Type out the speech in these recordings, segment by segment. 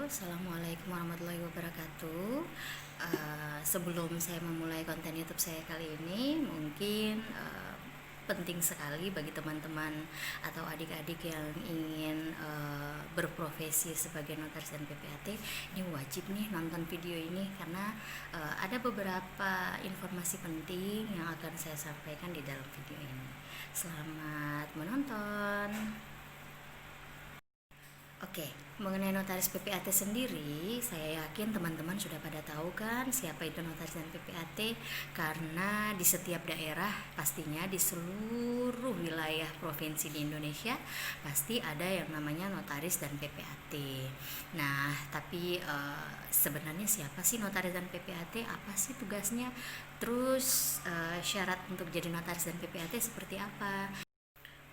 Assalamualaikum warahmatullahi wabarakatuh. Sebelum saya memulai konten YouTube saya kali ini, mungkin penting sekali bagi teman-teman atau adik-adik yang ingin berprofesi sebagai notaris dan PPAT, ini wajib nih nonton video ini karena ada beberapa informasi penting yang akan saya sampaikan di dalam video ini. Selamat menonton. Oke, mengenai notaris PPAT sendiri, saya yakin teman-teman sudah pada tahu kan siapa itu notaris dan PPAT, karena di setiap daerah, pastinya di seluruh wilayah provinsi di Indonesia pasti ada yang namanya notaris dan PPAT. Nah, tapi sebenarnya siapa sih notaris dan PPAT? Apa sih tugasnya? Terus syarat untuk jadi notaris dan PPAT seperti apa?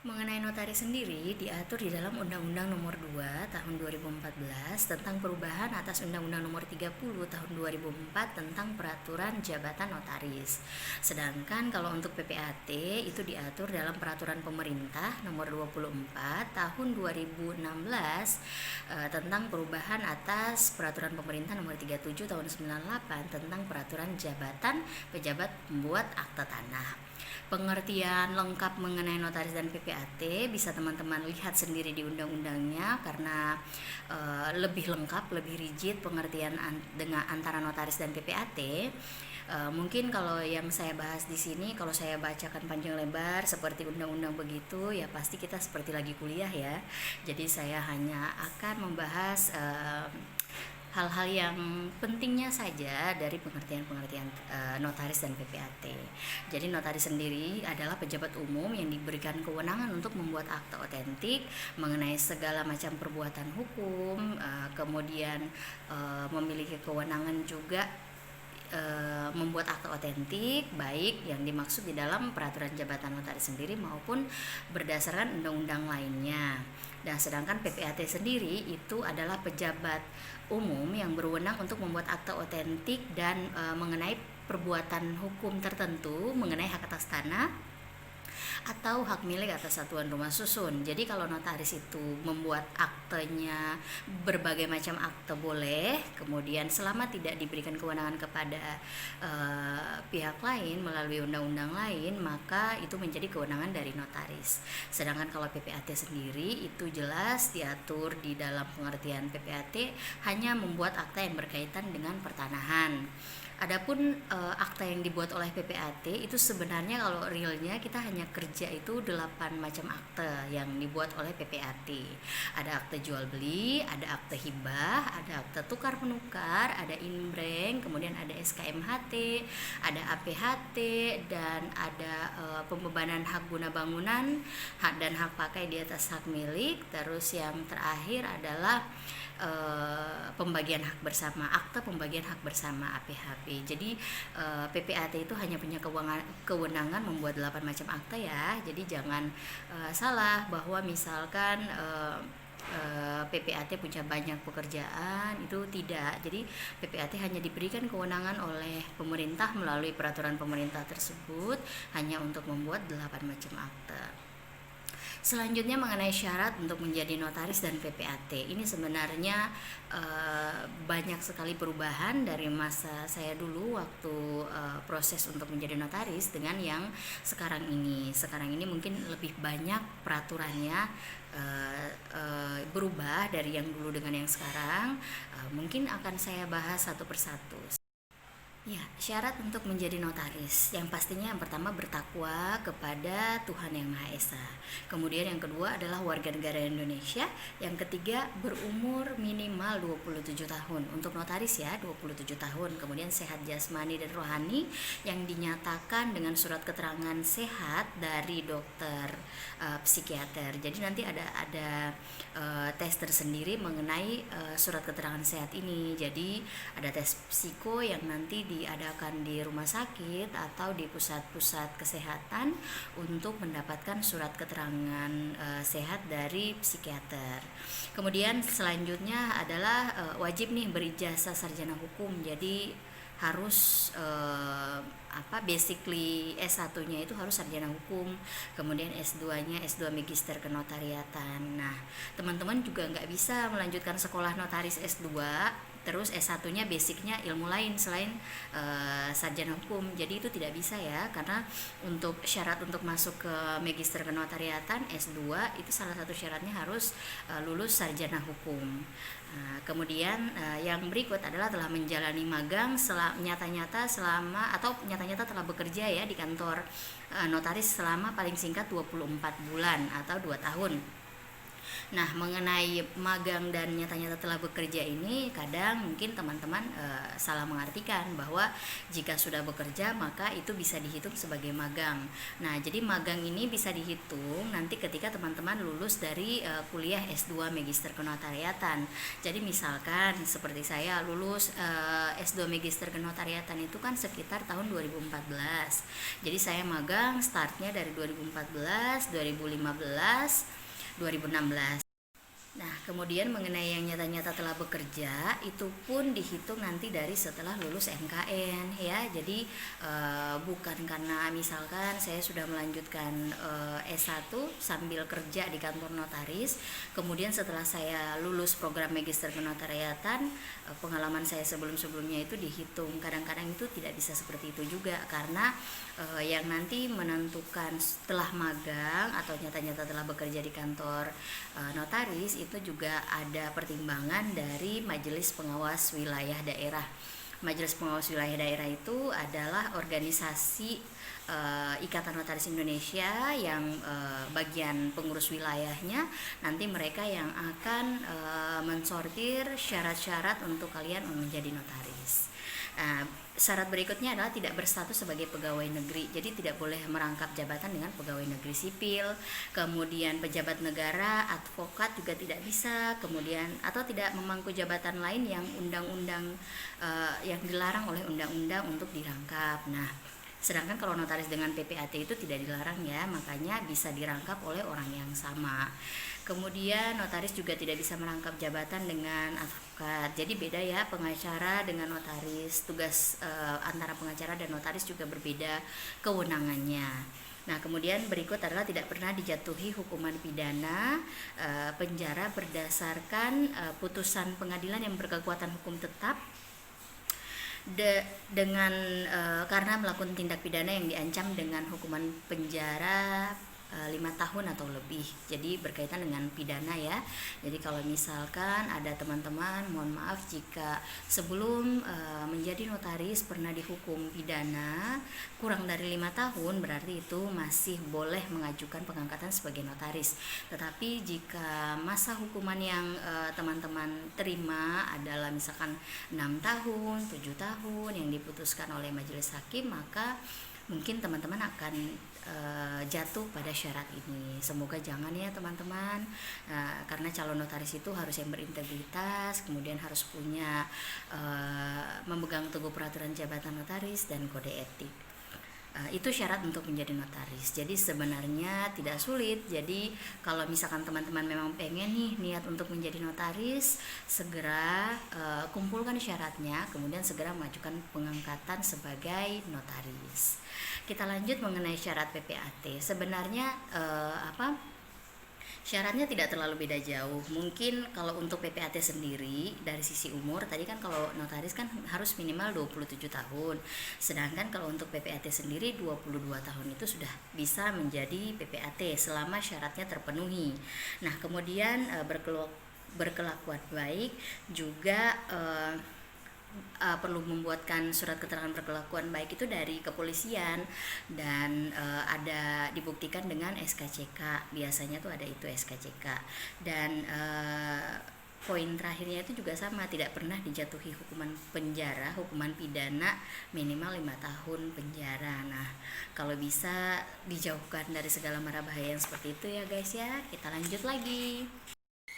Mengenai notaris sendiri diatur di dalam Undang-Undang Nomor 2 Tahun 2014 tentang perubahan atas Undang-Undang Nomor 30 Tahun 2004 tentang Peraturan Jabatan Notaris. Sedangkan kalau untuk PPAT itu diatur dalam Peraturan Pemerintah Nomor 24 Tahun 2016 tentang perubahan atas Peraturan Pemerintah Nomor 37 Tahun 98 tentang Peraturan Jabatan Pejabat Pembuat Akta Tanah. Pengertian lengkap mengenai notaris dan PPAT bisa teman-teman lihat sendiri di undang-undangnya, karena lebih lengkap, lebih rigid pengertian dengan antara notaris dan PPAT. Mungkin kalau yang saya bahas di sini, kalau saya bacakan panjang lebar seperti undang-undang begitu, ya pasti kita seperti lagi kuliah ya. Jadi saya hanya akan membahas hal-hal yang pentingnya saja dari pengertian-pengertian notaris dan PPAT. Jadi notaris sendiri adalah pejabat umum yang diberikan kewenangan untuk membuat akta otentik mengenai segala macam perbuatan hukum, kemudian memiliki kewenangan juga membuat akta otentik, baik yang dimaksud di dalam peraturan jabatan notaris sendiri maupun berdasarkan undang-undang lainnya. Dan sedangkan PPAT sendiri itu adalah pejabat umum yang berwenang untuk membuat akta otentik dan mengenai perbuatan hukum tertentu mengenai hak atas tanah atau hak milik atas satuan rumah susun. Jadi kalau notaris itu membuat aktenya, berbagai macam akte boleh, kemudian selama tidak diberikan kewenangan kepada pihak lain melalui undang-undang lain, maka itu menjadi kewenangan dari notaris. Sedangkan kalau PPAT sendiri itu jelas diatur di dalam pengertian PPAT hanya membuat akta yang berkaitan dengan pertanahan. Adapun akta yang dibuat oleh PPAT itu sebenarnya kalau realnya kita hanya kerja itu 8 macam akte yang dibuat oleh PPAT. Ada akte jual beli, ada akte hibah, ada akte tukar menukar, ada inbreng, kemudian ada SKMHT, ada APHT, dan ada pembebanan hak guna bangunan, hak dan hak pakai di atas hak milik. Terus yang terakhir adalah pembagian hak bersama, akte pembagian hak bersama APHP. Jadi PPAT itu hanya punya kewenangan membuat 8 macam akte ya. Jadi jangan salah bahwa misalkan PPAT punya banyak pekerjaan, itu tidak. Jadi PPAT hanya diberikan kewenangan oleh pemerintah melalui peraturan pemerintah tersebut hanya untuk membuat 8 macam akte. Selanjutnya mengenai syarat untuk menjadi notaris dan PPAT. Ini sebenarnya banyak sekali perubahan dari masa saya dulu waktu proses untuk menjadi notaris dengan yang sekarang ini. Sekarang ini mungkin lebih banyak peraturannya berubah dari yang dulu dengan yang sekarang. Mungkin akan saya bahas satu persatu. Ya, syarat untuk menjadi notaris yang pastinya yang pertama bertakwa kepada Tuhan Yang Maha Esa. Kemudian yang kedua adalah warga negara Indonesia. Yang ketiga berumur minimal 27 tahun. Untuk notaris ya 27 tahun. Kemudian sehat jasmani dan rohani yang dinyatakan dengan surat keterangan sehat dari dokter psikiater. Jadi nanti ada tes tersendiri mengenai surat keterangan sehat ini. Jadi ada tes psiko yang nanti diadakan di rumah sakit atau di pusat-pusat kesehatan untuk mendapatkan surat keterangan sehat dari psikiater. Kemudian selanjutnya adalah wajib nih berijazah sarjana hukum. Jadi harus basically S1-nya itu harus sarjana hukum, kemudian S2-nya S2 Magister Kenotariatan. Nah, teman-teman juga nggak bisa melanjutkan sekolah notaris S2 terus S1-nya basicnya ilmu lain selain sarjana hukum. Jadi itu tidak bisa ya, karena untuk syarat untuk masuk ke Magister Kenotariatan S2 itu salah satu syaratnya harus lulus sarjana hukum. Kemudian yang berikut adalah telah menjalani magang nyata-nyata telah bekerja ya di kantor notaris selama paling singkat 24 bulan atau 2 tahun. Nah, mengenai magang dan nyata-nyata telah bekerja ini kadang mungkin teman-teman salah mengartikan bahwa jika sudah bekerja maka itu bisa dihitung sebagai magang. Nah, jadi magang ini bisa dihitung nanti ketika teman-teman lulus dari kuliah S2 Magister Kenotariatan. Jadi misalkan seperti saya lulus S2 Magister Kenotariatan itu kan sekitar tahun 2014. Jadi saya magang startnya dari 2014, 2015, 2016. Nah, kemudian mengenai yang nyata-nyata telah bekerja itu pun dihitung nanti dari setelah lulus MKN ya. Jadi bukan karena misalkan saya sudah melanjutkan S1 sambil kerja di kantor notaris, kemudian setelah saya lulus program Magister Kenotariatan, pengalaman saya sebelum-sebelumnya itu dihitung. Kadang-kadang itu tidak bisa seperti itu juga, karena yang nanti menentukan setelah magang atau nyata-nyata telah bekerja di kantor notaris itu juga ada pertimbangan dari Majelis Pengawas Wilayah Daerah. Majelis Pengawas Wilayah Daerah itu adalah organisasi Ikatan Notaris Indonesia yang bagian pengurus wilayahnya. Nanti mereka yang akan mensortir syarat-syarat untuk kalian menjadi notaris. Syarat berikutnya adalah tidak berstatus sebagai pegawai negeri, jadi tidak boleh merangkap jabatan dengan pegawai negeri sipil. Kemudian pejabat negara, advokat juga tidak bisa. Kemudian atau tidak memangku jabatan lain yang undang-undang yang dilarang oleh undang-undang untuk dirangkap. Nah, sedangkan kalau notaris dengan PPAT itu tidak dilarang ya, makanya bisa dirangkap oleh orang yang sama. Kemudian notaris juga tidak bisa merangkap jabatan dengan advokat. Jadi beda ya pengacara dengan notaris. Tugas antara pengacara dan notaris juga berbeda kewenangannya. Nah, kemudian berikut adalah tidak pernah dijatuhi hukuman pidana penjara berdasarkan putusan pengadilan yang berkekuatan hukum tetap karena melakukan tindak pidana yang diancam dengan hukuman penjara 5 tahun atau lebih. Jadi berkaitan dengan pidana ya. Jadi kalau misalkan ada teman-teman, mohon maaf jika sebelum menjadi notaris pernah dihukum pidana kurang dari 5 tahun, berarti itu masih boleh mengajukan pengangkatan sebagai notaris. Tetapi jika masa hukuman yang teman-teman terima adalah misalkan 6 tahun, 7 tahun yang diputuskan oleh majelis hakim, maka mungkin teman-teman akan jatuh pada syarat ini. Semoga jangan ya teman-teman, karena calon notaris itu harus yang berintegritas, kemudian harus punya memegang teguh peraturan jabatan notaris dan kode etik. Itu syarat untuk menjadi notaris. Jadi sebenarnya tidak sulit. Jadi kalau misalkan teman-teman memang pengen nih niat untuk menjadi notaris, segera kumpulkan syaratnya, kemudian segera mengajukan pengangkatan sebagai notaris. Kita lanjut mengenai syarat PPAT. Sebenarnya syaratnya tidak terlalu beda jauh. Mungkin kalau untuk PPAT sendiri dari sisi umur, tadi kan kalau notaris kan harus minimal 27 tahun. Sedangkan kalau untuk PPAT sendiri 22 tahun itu sudah bisa menjadi PPAT selama syaratnya terpenuhi. Nah, kemudian berkelakuan baik juga perlu membuatkan surat keterangan berkelakuan baik itu dari kepolisian dan ada dibuktikan dengan SKCK. Biasanya tuh ada itu SKCK. Dan poin terakhirnya itu juga sama, tidak pernah dijatuhi hukuman penjara, hukuman pidana minimal 5 tahun penjara. Nah, kalau bisa dijauhkan dari segala mara bahaya yang seperti itu ya guys ya. Kita lanjut lagi.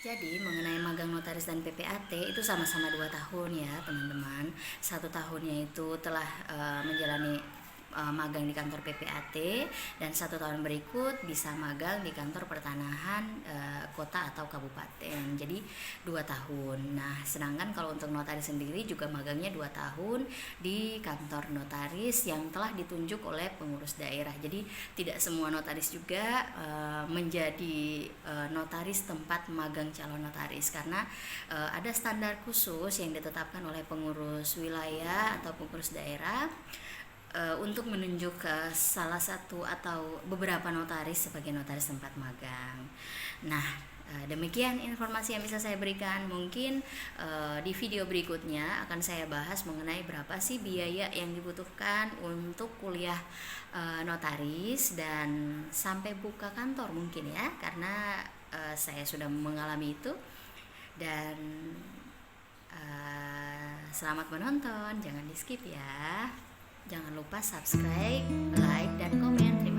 Jadi mengenai magang notaris dan PPAT itu sama-sama 2 tahun ya teman-teman. 1 tahunnya itu telah menjalani magang di kantor PPAT, dan 1 tahun berikut bisa magang di kantor pertanahan kota atau kabupaten. Jadi 2 tahun. Nah, sedangkan kalau untuk notaris sendiri juga magangnya 2 tahun di kantor notaris yang telah ditunjuk oleh pengurus daerah. Jadi tidak semua notaris juga menjadi notaris tempat magang calon notaris, karena ada standar khusus yang ditetapkan oleh pengurus wilayah atau pengurus daerah untuk menunjuk salah satu atau beberapa notaris sebagai notaris tempat magang. Nah, demikian informasi yang bisa saya berikan. Mungkin di video berikutnya akan saya bahas mengenai berapa sih biaya yang dibutuhkan untuk kuliah notaris dan sampai buka kantor mungkin ya, karena saya sudah mengalami itu. Dan selamat menonton, jangan di skip ya. Jangan lupa subscribe, like, dan komen. Terima